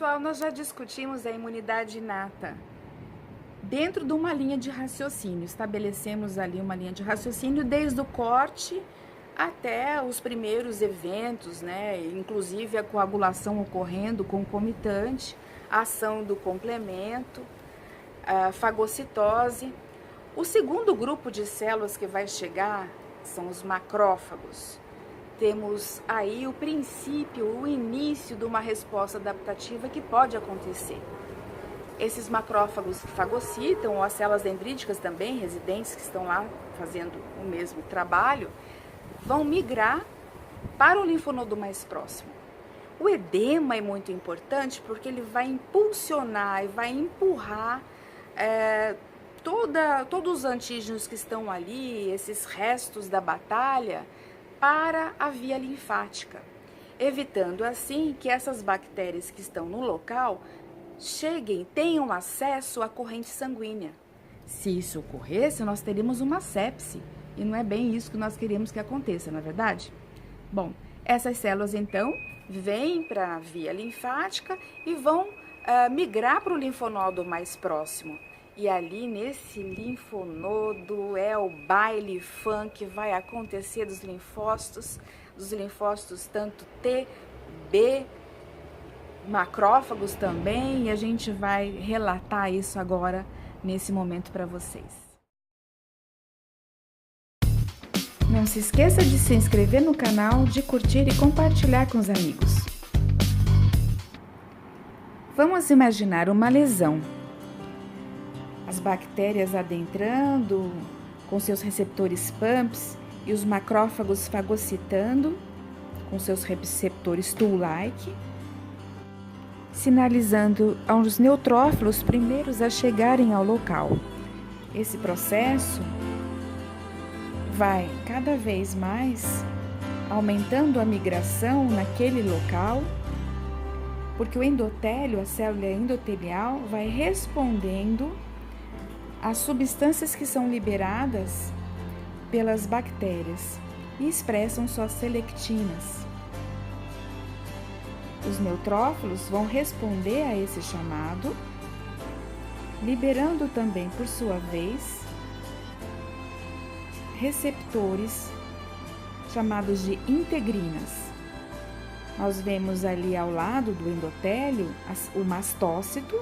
Pessoal, nós já discutimos a imunidade inata. Dentro de uma linha de raciocínio, estabelecemos ali uma linha de raciocínio desde o corte até os primeiros eventos, né? Inclusive a coagulação ocorrendo concomitante, a ação do complemento, a fagocitose. O segundo grupo de células que vai chegar são os macrófagos. Temos aí o princípio, o início de uma resposta adaptativa que pode acontecer. Esses macrófagos fagocitam, ou as células dendríticas também, residentes que estão lá fazendo o mesmo trabalho, vão migrar para o linfonodo mais próximo. O edema é muito importante porque ele vai impulsionar e vai empurrar todos os antígenos que estão ali, esses restos da batalha, para a via linfática, evitando assim que essas bactérias que estão no local tenham acesso à corrente sanguínea. Se isso ocorresse, nós teríamos uma sepse, e não é bem isso que nós queremos que aconteça, não é verdade? Bom, essas células então vêm para a via linfática e vão migrar para o linfonodo mais próximo. E ali nesse linfonodo é o baile funk que vai acontecer dos linfócitos tanto T, B, macrófagos também, e a gente vai relatar isso agora nesse momento para vocês. Não se esqueça de se inscrever no canal, de curtir e compartilhar com os amigos. Vamos imaginar uma lesão. As bactérias adentrando com seus receptores PAMPs e os macrófagos fagocitando com seus receptores tool-like, sinalizando aos neutrófilos primeiros a chegarem ao local. Esse processo vai cada vez mais aumentando a migração naquele local, porque o endotélio, a célula endotelial, vai respondendo às substâncias que são liberadas pelas bactérias e expressam suas selectinas. Os neutrófilos vão responder a esse chamado, liberando também, por sua vez, receptores chamados de integrinas. Nós vemos ali ao lado do endotélio o mastócito,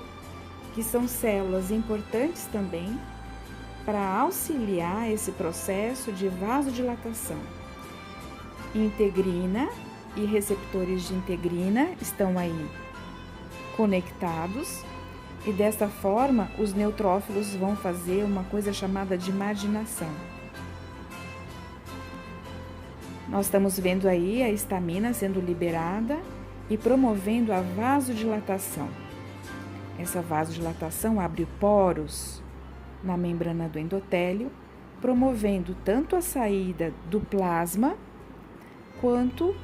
que são células importantes também para auxiliar esse processo de vasodilatação. Integrina e receptores de integrina estão aí conectados e desta forma os neutrófilos vão fazer uma coisa chamada de marginação. Nós estamos vendo aí a histamina sendo liberada e promovendo a vasodilatação. Essa vasodilatação abre poros na membrana do endotélio, promovendo tanto a saída do plasma, quanto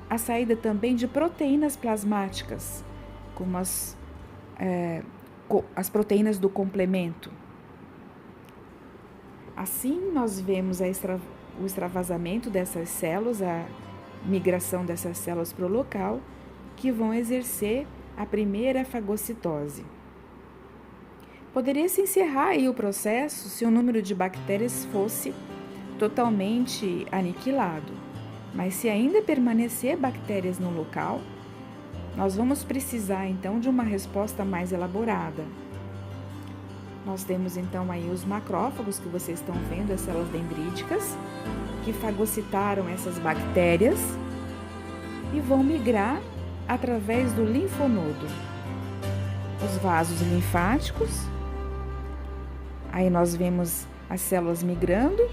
a saída também de proteínas plasmáticas, como as proteínas do complemento. Assim, nós vemos o extravasamento dessas células, a migração dessas células para o local, que vão exercer a primeira fagocitose. Poderia se encerrar aí o processo se o número de bactérias fosse totalmente aniquilado, mas se ainda permanecer bactérias no local, nós vamos precisar então de uma resposta mais elaborada. Nós temos então aí os macrófagos que vocês estão vendo, as células dendríticas, que fagocitaram essas bactérias e vão migrar através do linfonodo. Os vasos linfáticos, aí nós vemos as células migrando,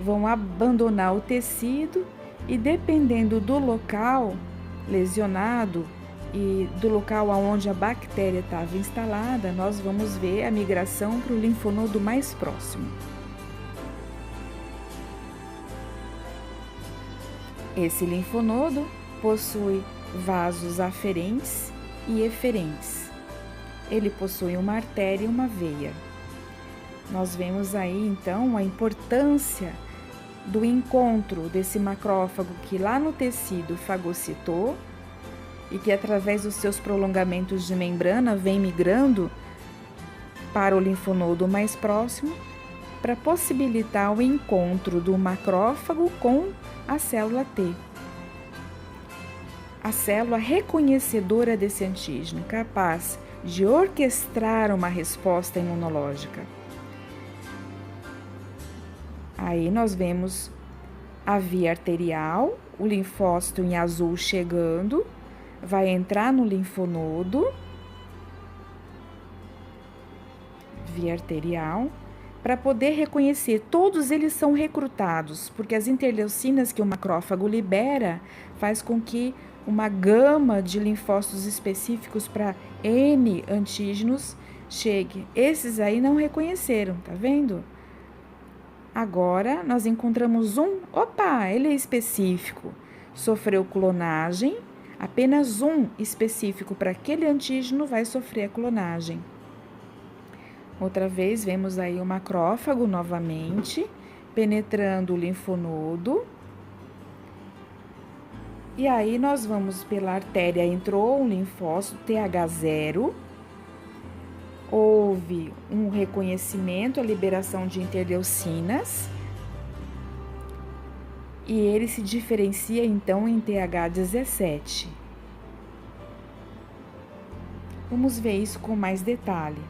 vão abandonar o tecido e, dependendo do local lesionado e do local onde a bactéria estava instalada, nós vamos ver a migração para o linfonodo mais próximo. Esse linfonodo possui vasos aferentes e eferentes. Ele possui uma artéria e uma veia. Nós vemos aí então a importância do encontro desse macrófago que lá no tecido fagocitou e que através dos seus prolongamentos de membrana vem migrando para o linfonodo mais próximo para possibilitar o encontro do macrófago com a célula T. A célula reconhecedora desse antígeno, capaz de orquestrar uma resposta imunológica. Aí nós vemos a via arterial, o linfócito em azul chegando, vai entrar no linfonodo, via arterial, para poder reconhecer. Todos eles são recrutados, porque as interleucinas que o macrófago libera faz com que uma gama de linfócitos específicos para N antígenos chegue. Esses aí não reconheceram, tá vendo? Agora, nós encontramos ele é específico, sofreu clonagem, apenas um específico para aquele antígeno vai sofrer a clonagem. Outra vez, vemos aí o macrófago novamente, penetrando o linfonodo. E aí, nós vamos pela artéria, entrou um linfócito TH0, houve um reconhecimento, a liberação de interleucinas, e ele se diferencia, então, em TH17. Vamos ver isso com mais detalhe.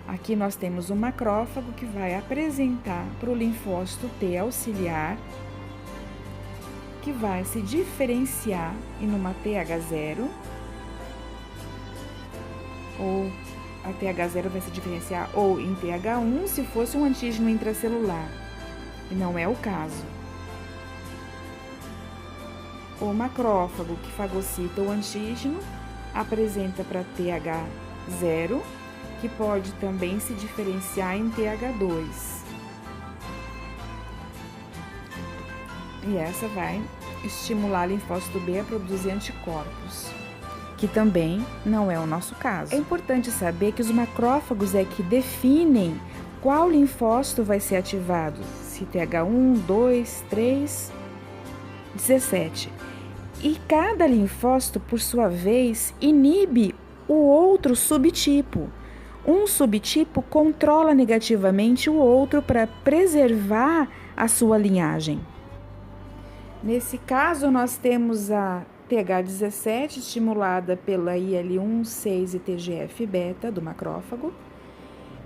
Aqui nós temos o macrófago que vai apresentar para o linfócito T auxiliar, que vai se diferenciar em uma TH0, ou a TH0 vai se diferenciar ou em TH1 se fosse um antígeno intracelular, e não é o caso. O macrófago que fagocita o antígeno apresenta para TH0, que pode também se diferenciar em TH2. E essa vai estimular o linfócito B a produzir anticorpos, que também não é o nosso caso. É importante saber que os macrófagos é que definem qual linfócito vai ser ativado, se TH1, 2, 3, 17. E cada linfócito, por sua vez, inibe o outro subtipo. Um subtipo controla negativamente o outro para preservar a sua linhagem. Nesse caso, nós temos a TH17 estimulada pela IL-1, 6 e TGF-beta do macrófago,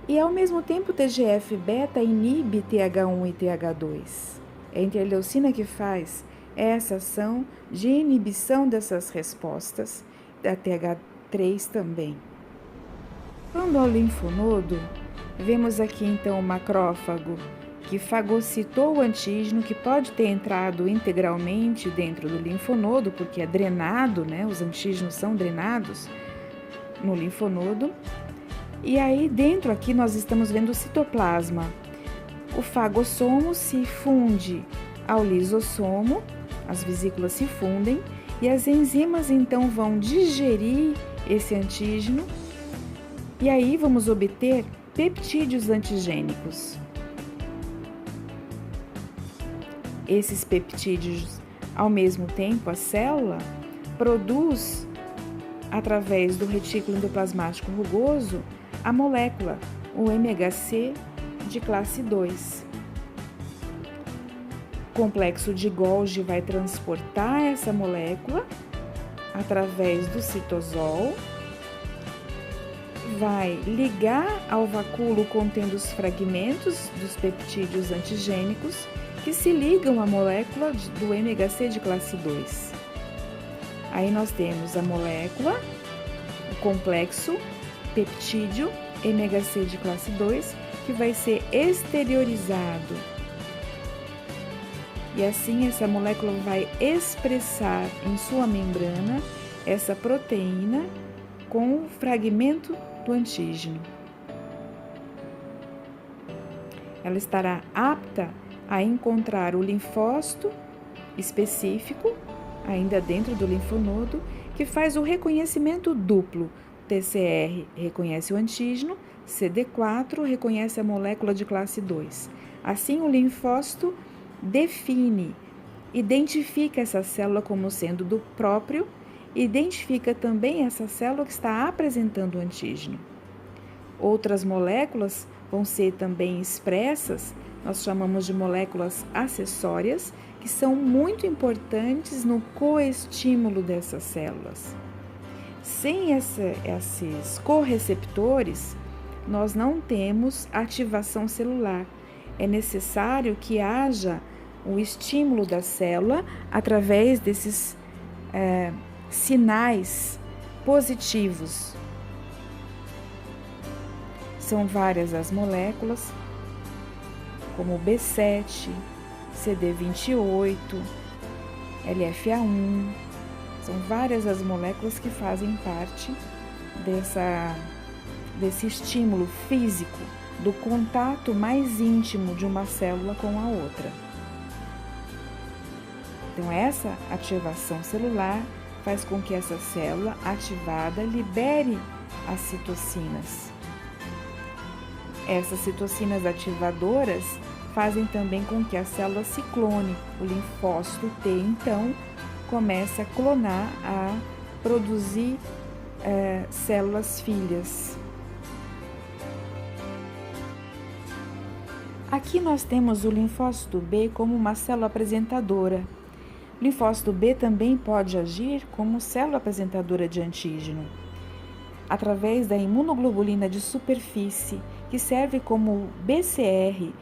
e ao mesmo tempo o TGF-beta inibe TH1 e TH2. É a interleucina que faz essa ação de inibição dessas respostas, da TH3 também. Quando ao linfonodo, vemos aqui então o macrófago que fagocitou o antígeno, que pode ter entrado integralmente dentro do linfonodo, porque é drenado, né? Os antígenos são drenados no linfonodo. E aí dentro aqui nós estamos vendo o citoplasma. O fagossomo se funde ao lisossomo, as vesículas se fundem e as enzimas então vão digerir esse antígeno e aí vamos obter peptídeos antigênicos. Esses peptídeos, ao mesmo tempo, a célula produz, através do retículo endoplasmático rugoso, a molécula, o MHC de classe 2. O complexo de Golgi vai transportar essa molécula através do citosol, vai ligar ao vacúolo contendo os fragmentos dos peptídeos antigênicos que se ligam à molécula do MHC de classe 2. Aí nós temos a molécula, o complexo peptídeo MHC de classe 2, que vai ser exteriorizado. E assim essa molécula vai expressar em sua membrana essa proteína com o fragmento do antígeno. Ela estará apta a encontrar o linfócito específico, ainda dentro do linfonodo, que faz o reconhecimento duplo. TCR reconhece o antígeno, CD4 reconhece a molécula de classe 2. Assim, o linfócito identifica essa célula como sendo do próprio identifica também essa célula que está apresentando o antígeno. Outras moléculas vão ser também expressas, nós chamamos de moléculas acessórias, que são muito importantes no coestímulo dessas células. Sem esses correceptores, nós não temos ativação celular. É necessário que haja o estímulo da célula através desses sinais positivos. São várias as moléculas, como B7, CD28, LFA1. São várias as moléculas que fazem parte desse estímulo físico, do contato mais íntimo de uma célula com a outra. Então, essa ativação celular faz com que essa célula ativada libere as citocinas. Essas citocinas ativadoras fazem também com que a célula se clone. O linfócito T, então, começa a clonar, a produzir células filhas. Aqui nós temos o linfócito B como uma célula apresentadora. O linfócito B também pode agir como célula apresentadora de antígeno, através da imunoglobulina de superfície, que serve como BCR,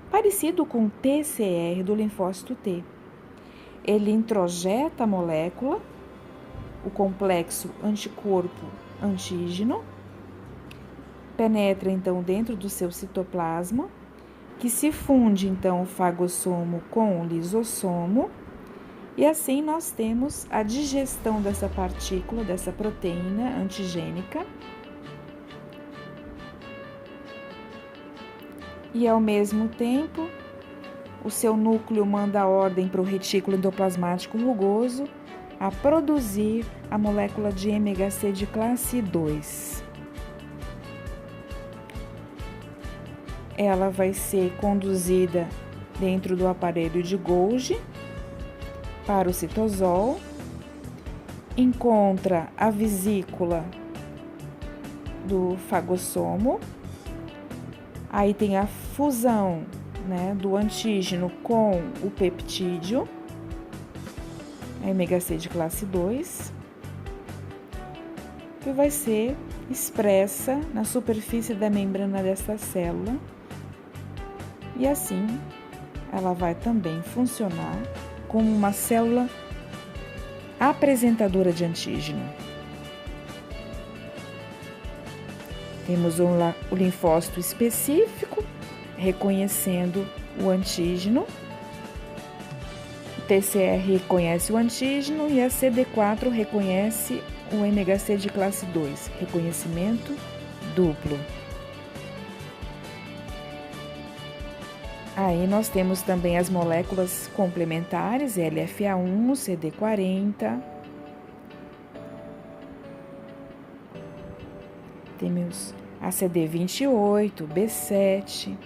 parecido com o TCR do linfócito T. Ele introjeta a molécula, o complexo anticorpo-antígeno, penetra então dentro do seu citoplasma, que se funde então o fagossomo com o lisossomo, e assim nós temos a digestão dessa partícula, dessa proteína antigênica, e ao mesmo tempo o seu núcleo manda ordem para o retículo endoplasmático rugoso a produzir a molécula de MHC de classe 2. Ela vai ser conduzida dentro do aparelho de Golgi para o citosol, encontra a vesícula do fagossomo, aí tem a fusão, do antígeno com o peptídeo, MHC de classe 2, que vai ser expressa na superfície da membrana dessa célula, e assim ela vai também funcionar como uma célula apresentadora de antígeno. Temos o linfócito específico, reconhecendo o antígeno. O TCR reconhece o antígeno e a CD4 reconhece o MHC de classe 2, reconhecimento duplo. Aí nós temos também as moléculas complementares, LFA1, CD40. Temos a CD28, B7.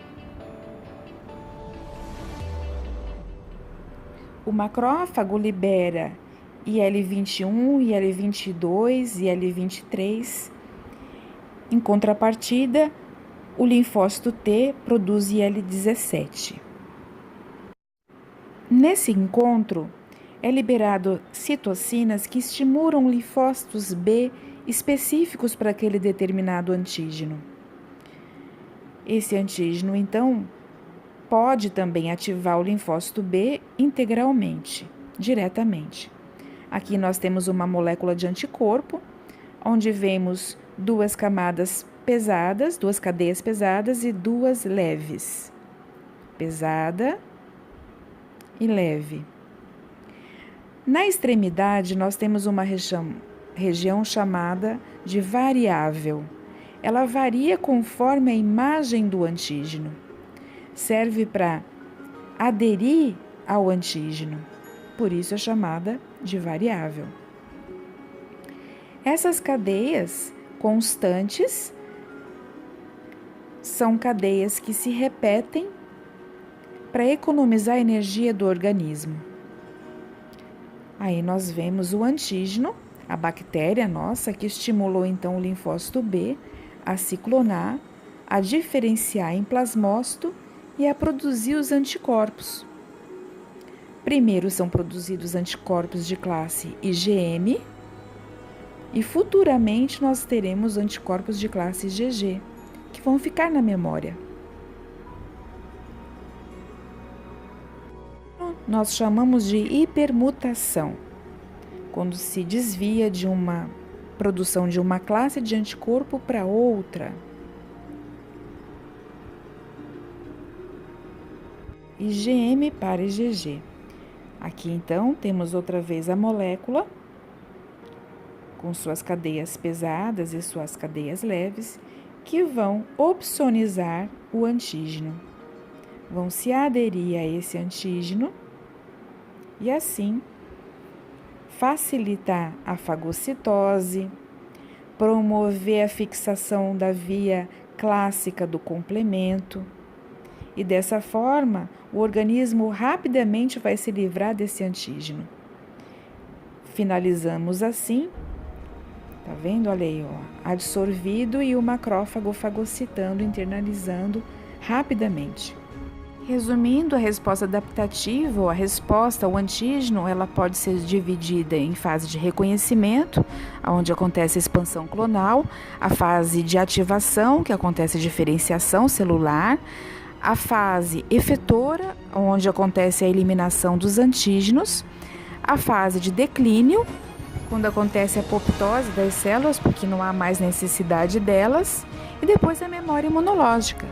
O macrófago libera IL-21, IL-22 e IL-23. Em contrapartida, o linfócito T produz IL-17. Nesse encontro, é liberado citocinas que estimulam linfócitos B específicos para aquele determinado antígeno. Esse antígeno, então, pode também ativar o linfócito B integralmente, diretamente. Aqui nós temos uma molécula de anticorpo, onde vemos duas camadas pesadas, duas cadeias pesadas e duas leves. Pesada e leve. Na extremidade, nós temos uma região chamada de variável. Ela varia conforme a imagem do antígeno. Serve para aderir ao antígeno, por isso é chamada de variável. Essas cadeias constantes são cadeias que se repetem para economizar a energia do organismo. Aí nós vemos o antígeno A bactéria nossa que estimulou então o linfócito B a se clonar, a diferenciar em plasmócito e a produzir os anticorpos. Primeiro são produzidos anticorpos de classe IgM e futuramente nós teremos anticorpos de classe IgG, que vão ficar na memória. Nós chamamos de hipermutação, quando se desvia de uma produção de uma classe de anticorpo para outra. IgM para IgG. Aqui então temos outra vez a molécula com suas cadeias pesadas e suas cadeias leves que vão opsonizar o antígeno. Vão se aderir a esse antígeno e assim facilitar a fagocitose, promover a fixação da via clássica do complemento. E dessa forma, o organismo rapidamente vai se livrar desse antígeno. Finalizamos assim, tá vendo? Olha aí, ó, absorvido e o macrófago fagocitando, internalizando rapidamente. Resumindo, a resposta adaptativa ou a resposta ao antígeno, ela pode ser dividida em fase de reconhecimento, onde acontece a expansão clonal, a fase de ativação, que acontece a diferenciação celular, a fase efetora, onde acontece a eliminação dos antígenos, a fase de declínio, quando acontece a apoptose das células, porque não há mais necessidade delas, e depois a memória imunológica.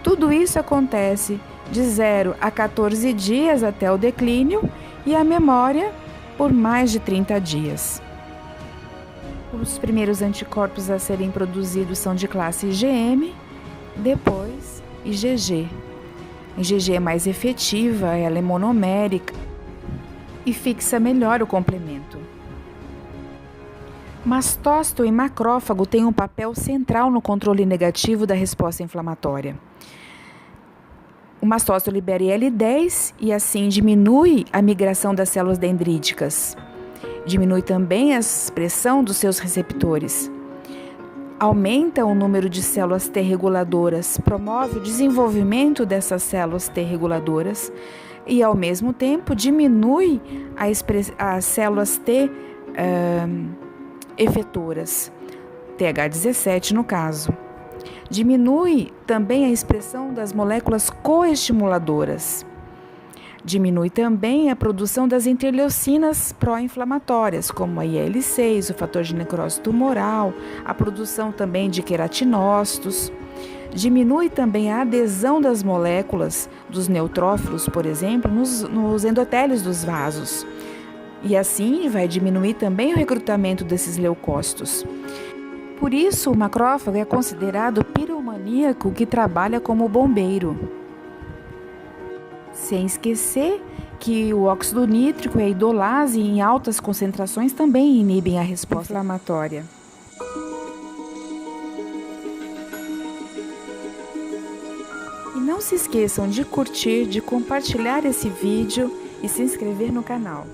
Tudo isso acontece de 0 a 14 dias até o declínio e a memória por mais de 30 dias. Os primeiros anticorpos a serem produzidos são de classe IgM, depois IgG. A IgG é mais efetiva, ela é monomérica e fixa melhor o complemento. Mastócito e macrófago têm um papel central no controle negativo da resposta inflamatória. O mastócito libera IL-10 e assim diminui a migração das células dendríticas. Diminui também a expressão dos seus receptores. Aumenta o número de células T reguladoras, promove o desenvolvimento dessas células T reguladoras e, ao mesmo tempo, diminui as células T efetoras, TH17 no caso. Diminui também a expressão das moléculas coestimuladoras. Diminui também a produção das interleucinas pró-inflamatórias, como a IL-6, o fator de necrose tumoral, a produção também de queratinócitos. Diminui também a adesão das moléculas dos neutrófilos, por exemplo, nos endotélios dos vasos. E assim vai diminuir também o recrutamento desses leucócitos. Por isso, o macrófago é considerado piromaníaco que trabalha como bombeiro. Sem esquecer que o óxido nítrico e a idolase em altas concentrações também inibem a resposta inflamatória. E não se esqueçam de curtir, de compartilhar esse vídeo e se inscrever no canal.